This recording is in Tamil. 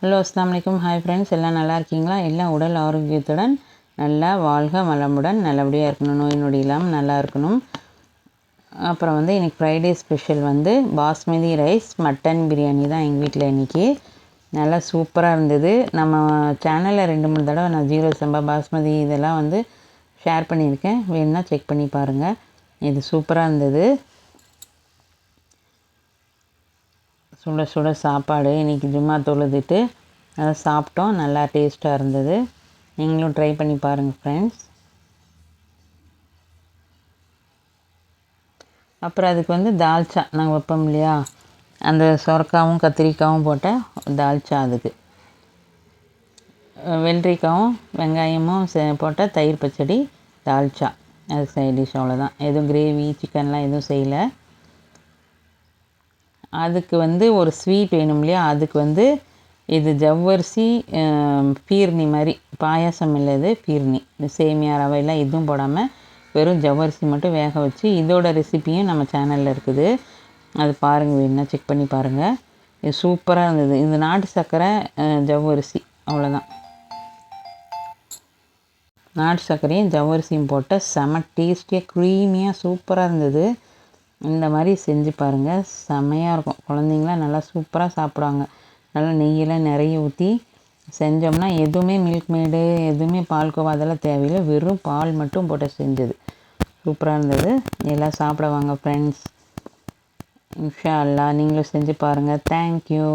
ஹலோ அஸ்ஸலாமு அலைக்கும். ஹாய் ஃப்ரெண்ட்ஸ், எல்லாம் நல்லா இருக்கீங்களா? எல்லாம் உடல் ஆரோக்கியத்துடன் நல்லா வாழ்க வளமுடன் நல்லபடியாக இருக்கணும், நோய் நொடி இல்லாமல் நல்லா இருக்கணும். அப்புறம் இன்றைக்கி Friday special basmati rice mutton biryani தான் எங்கள் வீட்டில் இன்றைக்கி. நல்லா சூப்பராக இருந்தது. நம்ம சேனலில் 2-3 தடவை நான் ஜீரோ சம்பா பாஸ்மதி இதெல்லாம் ஷேர் பண்ணியிருக்கேன். வேணுன்னா செக் பண்ணி பாருங்கள். இது சூப்பராக இருந்தது. சுட சுட சாப்பாடு இன்றைக்கி ஜும்மா தொழுதுட்டு அதை சாப்பிட்டோம். நல்லா டேஸ்ட்டாக இருந்தது. நீங்களும் ட்ரை பண்ணி பாருங்கள் ஃப்ரெண்ட்ஸ். அப்புறம் அதுக்கு தால்ச்சா நாங்கள் வைப்போம் இல்லையா, அந்த சொரக்காவும் கத்திரிக்காயும் போட்ட தால்ச்சா. அதுக்கு வெள்ளரிக்காவும் வெங்காயமும் போட்ட தயிர் பச்சடி தால்ச்சா. அது சைட் டிஷ். அவ்வளோதான். எதுவும் கிரேவி சிக்கன்லாம் எதுவும் செய்யலை. அதுக்கு ஒரு ஸ்வீட் வேணும் இல்லையா, அதுக்கு இது ஜவ்வரிசி பீர்னி மாதிரி பாயாசம் இல்லை, இது பீர்னி. இந்த சேமியா ரவையெல்லாம் எதுவும் போடாமல் வெறும் ஜவ்வரிசி மட்டும் வேக வச்சு, இதோட ரெசிப்பியும் நம்ம சேனலில் இருக்குது. அது பாருங்கள், வேணுன்னா செக் பண்ணி பாருங்கள். இது சூப்பராக இருந்தது. இது நாட்டு சர்க்கரை ஜவ்வரிசி, அவ்வளோதான். நாட்டு சர்க்கரையும் ஜவ்வரிசியும் போட்ட செம டேஸ்டியாக க்ரீமியாக சூப்பராக இருந்தது. இந்த மாதிரி செஞ்சு பாருங்கள், செமையாக இருக்கும். குழந்தைங்களாம் நல்லா சூப்பராக சாப்பிடுவாங்க. நல்லா நெய்யெல்லாம் நிறைய ஊற்றி செஞ்சோம்னா எதுவுமே மில்க் மேடு எதுவுமே பால்கோவா அதெல்லாம் தேவையில்லை. வெறும் பால் மட்டும் போட்டு செஞ்சது. சூப்பராக இருந்தது. எல்லாம் சாப்பிட வாங்க ஃப்ரெண்ட்ஸ். இன்ஷா அல்லாஹ் நீங்களும் செஞ்சு பாருங்கள். தேங்க்யூ.